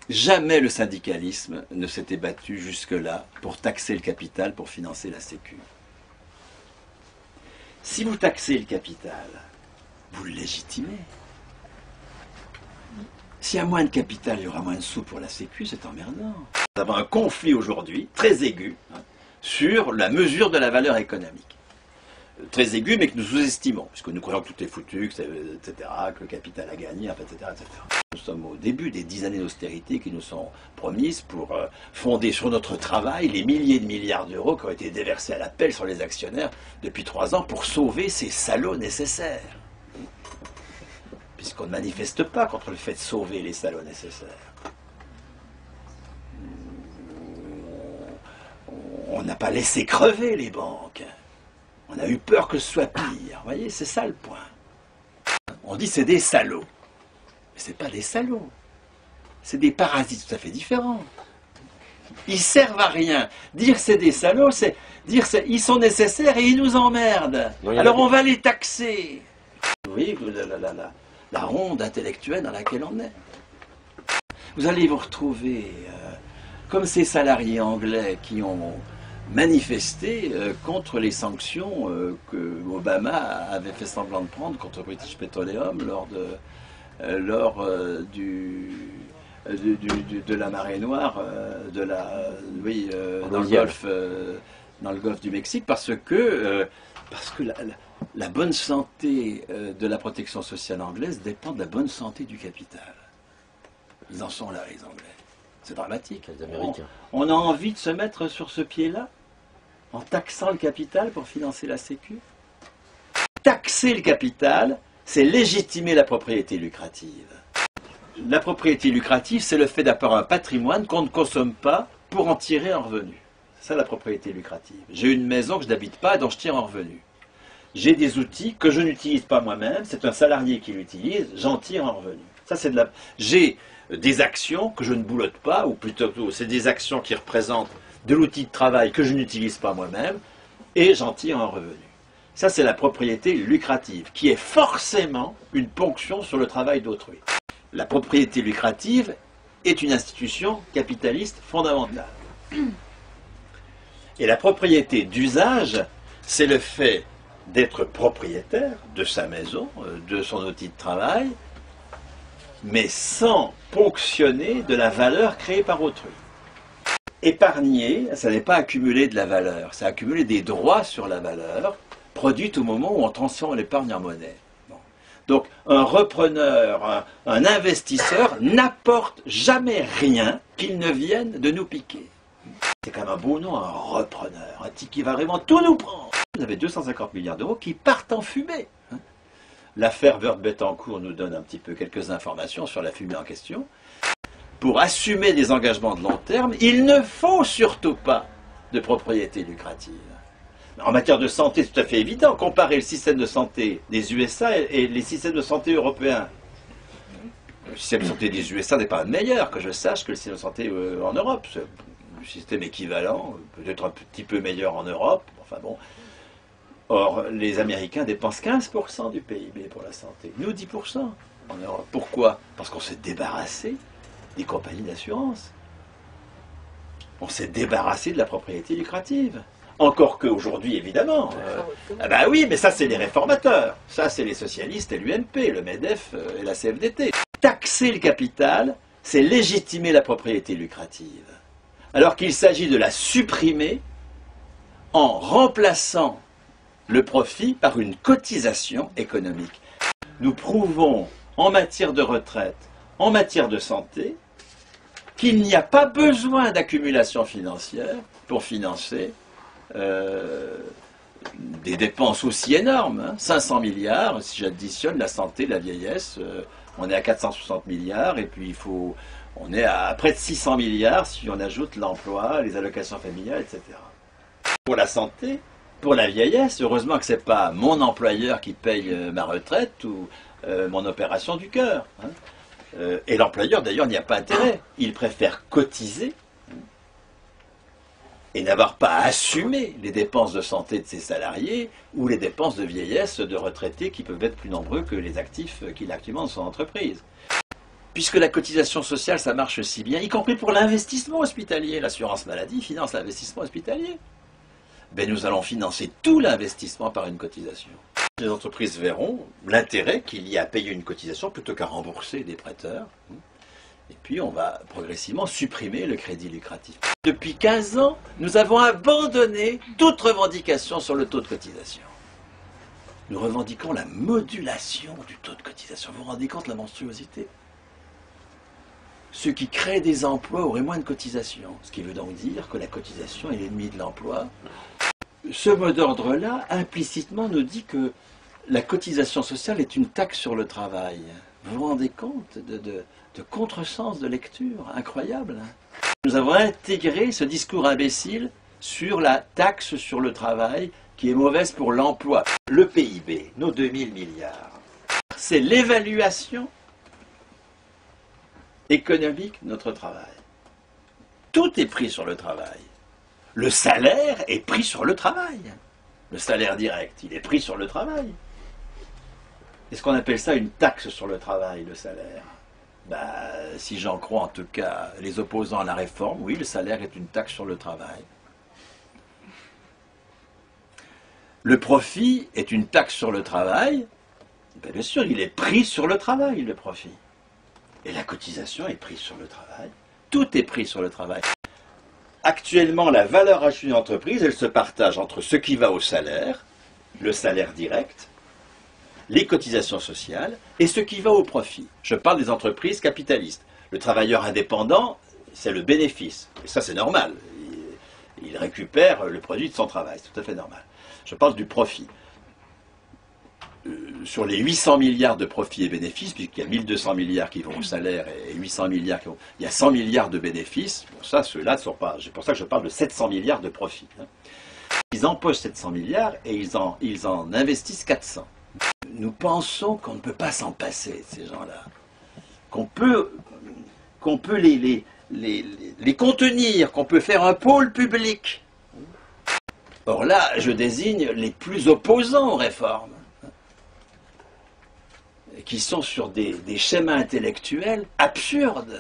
Jamais le syndicalisme ne s'était battu jusque-là pour taxer le capital pour financer la Sécu. Si vous taxez le capital, vous le légitimez. S'il y a moins de capital, il y aura moins de sous pour la Sécu, c'est emmerdant. Nous avons un conflit aujourd'hui, très aigu, sur la mesure de la valeur économique. Très aigu, mais que nous sous-estimons, puisque nous croyons que tout est foutu, etc., que le capital a gagné, etc., etc. Nous sommes au début des 10 années d'austérité qui nous sont promises pour fonder sur notre travail les milliers de milliards d'euros qui ont été déversés à la pelle sur les actionnaires depuis 3 ans pour sauver ces salauds nécessaires. Puisqu'on ne manifeste pas contre le fait de sauver les salauds nécessaires. On n'a pas laissé crever les banques. On a eu peur que ce soit pire. Vous voyez, c'est ça le point. On dit c'est des salauds. Mais ce n'est pas des salauds. C'est des parasites tout à fait différents. Ils servent à rien. Dire c'est des salauds, c'est dire ils sont nécessaires et ils nous emmerdent. Oui, alors on va les taxer. Vous voyez la ronde intellectuelle dans laquelle on est. Vous allez vous retrouver comme ces salariés anglais qui ont manifesté contre les sanctions que Obama avait fait semblant de prendre contre British Petroleum lors de la marée noire dans le golfe du Mexique, parce que la bonne santé de la protection sociale anglaise dépend de la bonne santé du capital. Ils en sont là, les Anglais. C'est dramatique. Les Américains. On a envie de se mettre sur ce pied-là, en taxant le capital pour financer la Sécu. Taxer le capital, c'est légitimer la propriété lucrative. La propriété lucrative, c'est le fait d'avoir un patrimoine qu'on ne consomme pas pour en tirer un revenu. C'est ça la propriété lucrative. J'ai une maison que je n'habite pas et dont je tire un revenu. J'ai des outils que je n'utilise pas moi-même, c'est un salarié qui l'utilise, j'en tire un revenu. Ça, c'est de la... J'ai des actions que je ne boulotte pas, ou plutôt c'est des actions qui représentent de l'outil de travail que je n'utilise pas moi-même, et j'en tire un revenu. Ça, c'est la propriété lucrative, qui est forcément une ponction sur le travail d'autrui. La propriété lucrative est une institution capitaliste fondamentale. Et la propriété d'usage, c'est le fait d'être propriétaire de sa maison, de son outil de travail, mais sans ponctionner de la valeur créée par autrui. Épargner, ça n'est pas accumuler de la valeur, c'est accumuler des droits sur la valeur, produite au moment où on transforme l'épargne en monnaie. Bon. Donc un repreneur, un investisseur n'apporte jamais rien qu'il ne vienne de nous piquer. C'est quand même un beau nom, un repreneur, un type qui va vraiment tout nous prendre. Vous avez 250 milliards d'euros qui partent en fumée. L'affaire Woerth-Bettencourt nous donne un petit peu quelques informations sur la fumée en question. Pour assumer des engagements de long terme, il ne faut surtout pas de propriété lucrative. En matière de santé, c'est tout à fait évident. Comparer le système de santé des USA et les systèmes de santé européens. Le système de santé des USA n'est pas meilleur, que je sache, que le système de santé en Europe. C'est un système équivalent, peut-être un petit peu meilleur en Europe. Enfin bon. Or, les Américains dépensent 15% du PIB pour la santé. Nous, 10% en Europe. Pourquoi? Parce qu'on s'est débarrassé des compagnies d'assurance. On s'est débarrassé de la propriété lucrative. Encore qu'aujourd'hui, évidemment. Ben oui, mais ça, c'est les réformateurs. Ça, c'est les socialistes et l'UMP, le MEDEF et la CFDT. Taxer le capital, c'est légitimer la propriété lucrative. Alors qu'il s'agit de la supprimer en remplaçant le profit par une cotisation économique. Nous prouvons en matière de retraite, en matière de santé, qu'il n'y a pas besoin d'accumulation financière pour financer des dépenses aussi énormes. 500 milliards, si j'additionne la santé, la vieillesse, on est à 460 milliards, et puis on est à près de 600 milliards si on ajoute l'emploi, les allocations familiales, etc. Pour la santé, pour la vieillesse, heureusement que ce n'est pas mon employeur qui paye ma retraite ou mon opération du cœur. Et l'employeur, d'ailleurs, n'y a pas intérêt. Il préfère cotiser et n'avoir pas à assumer les dépenses de santé de ses salariés ou les dépenses de vieillesse de retraités qui peuvent être plus nombreux que les actifs qu'il a actuellement dans son entreprise. puisque la cotisation sociale, ça marche si bien, y compris pour l'investissement hospitalier. L'assurance maladie finance l'investissement hospitalier. Ben, nous allons financer tout l'investissement par une cotisation. Les entreprises verront l'intérêt qu'il y a à payer une cotisation plutôt qu'à rembourser des prêteurs. Et puis on va progressivement supprimer le crédit lucratif. Depuis 15 ans, nous avons abandonné toute revendication sur le taux de cotisation. Nous revendiquons la modulation du taux de cotisation. Vous vous rendez compte de la monstruosité? Ceux qui créent des emplois auraient moins de cotisation. Ce qui veut donc dire que la cotisation est l'ennemi de l'emploi. Ce mot d'ordre-là, implicitement, nous dit que la cotisation sociale est une taxe sur le travail. Vous vous rendez compte de contresens de lecture incroyable, hein? Nous avons intégré ce discours imbécile sur la taxe sur le travail qui est mauvaise pour l'emploi. Le PIB, nos 2000 milliards, c'est l'évaluation économique de notre travail. Tout est pris sur le travail. Le salaire est pris sur le travail. Le salaire direct, il est pris sur le travail. Est-ce qu'on appelle ça une taxe sur le travail, le salaire? Si j'en crois en tout cas les opposants à la réforme, oui, le salaire est une taxe sur le travail. Le profit est une taxe sur le travail. Bien sûr, il est pris sur le travail, le profit. Et la cotisation est prise sur le travail. Tout est pris sur le travail. Actuellement, la valeur ajoutée d'une entreprise, elle se partage entre ce qui va au salaire, le salaire direct, les cotisations sociales, et ce qui va au profit. Je parle des entreprises capitalistes. Le travailleur indépendant, c'est le bénéfice. Et ça, c'est normal. Il récupère le produit de son travail. C'est tout à fait normal. Je parle du profit. Sur les 800 milliards de profits et bénéfices, puisqu'il y a 1200 milliards qui vont au salaire et 800 milliards qui vont... Il y a 100 milliards de bénéfices. Bon, ça, ceux-là ne sont pas... C'est pour ça que je parle de 700 milliards de profits. Ils empochent 700 milliards et ils en investissent 400. Nous pensons qu'on ne peut pas s'en passer, ces gens-là. Qu'on peut les contenir, qu'on peut faire un pôle public. Or là, je désigne les plus opposants aux réformes, qui sont sur des schémas intellectuels absurdes.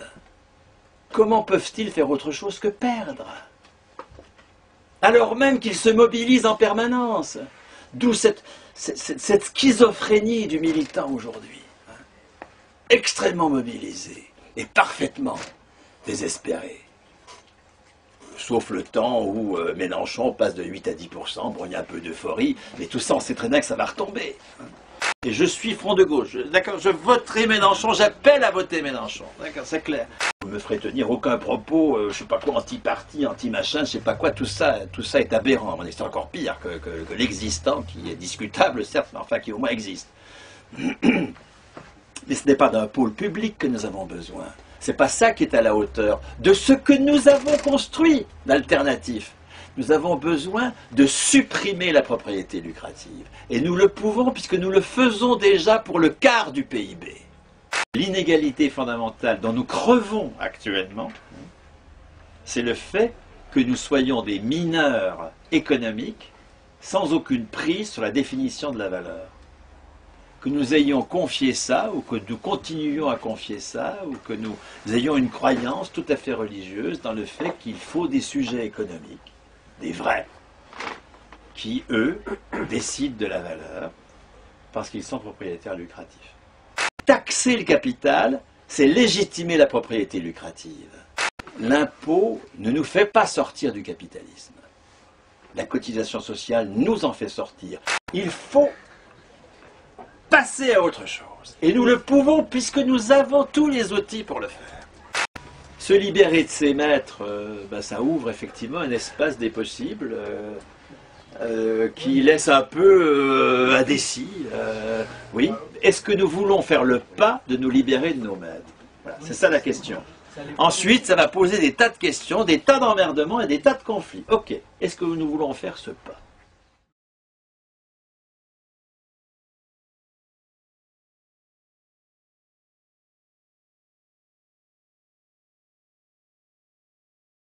Comment peuvent-ils faire autre chose que perdre? Alors même qu'ils se mobilisent en permanence. D'où cette schizophrénie du militant aujourd'hui. Extrêmement mobilisé et parfaitement désespéré. Sauf le temps où Mélenchon passe de 8 à 10%, bon, il y a un peu d'euphorie, mais tout ça, on sait très bien que ça va retomber. Et je suis Front de gauche, d'accord, je voterai Mélenchon, j'appelle à voter Mélenchon, d'accord, c'est clair. Vous ne me ferez tenir aucun propos, je ne sais pas quoi, anti-parti, anti-machin, je ne sais pas quoi, tout ça est aberrant. C'est encore pire que l'existant, qui est discutable, certes, mais enfin qui au moins existe. Mais ce n'est pas d'un pôle public que nous avons besoin. Ce n'est pas ça qui est à la hauteur de ce que nous avons construit d'alternatif. Nous avons besoin de supprimer la propriété lucrative. Et nous le pouvons puisque nous le faisons déjà pour le quart du PIB. L'inégalité fondamentale dont nous crevons actuellement, c'est le fait que nous soyons des mineurs économiques sans aucune prise sur la définition de la valeur. Que nous ayons confié ça, ou que nous continuions à confier ça, ou que nous ayons une croyance tout à fait religieuse dans le fait qu'il faut des sujets économiques, des vrais, qui, eux, décident de la valeur parce qu'ils sont propriétaires lucratifs. Taxer le capital, c'est légitimer la propriété lucrative. L'impôt ne nous fait pas sortir du capitalisme. La cotisation sociale nous en fait sortir. Il faut passer à autre chose. Et nous le pouvons puisque nous avons tous les outils pour le faire. Se libérer de ses maîtres, ça ouvre effectivement un espace des possibles qui laisse un peu indécis. Oui. Est-ce que nous voulons faire le pas de nous libérer de nos maîtres? Voilà, c'est ça la question. Ensuite, ça va poser des tas de questions, des tas d'emmerdements et des tas de conflits. Ok, est-ce que nous voulons faire ce pas?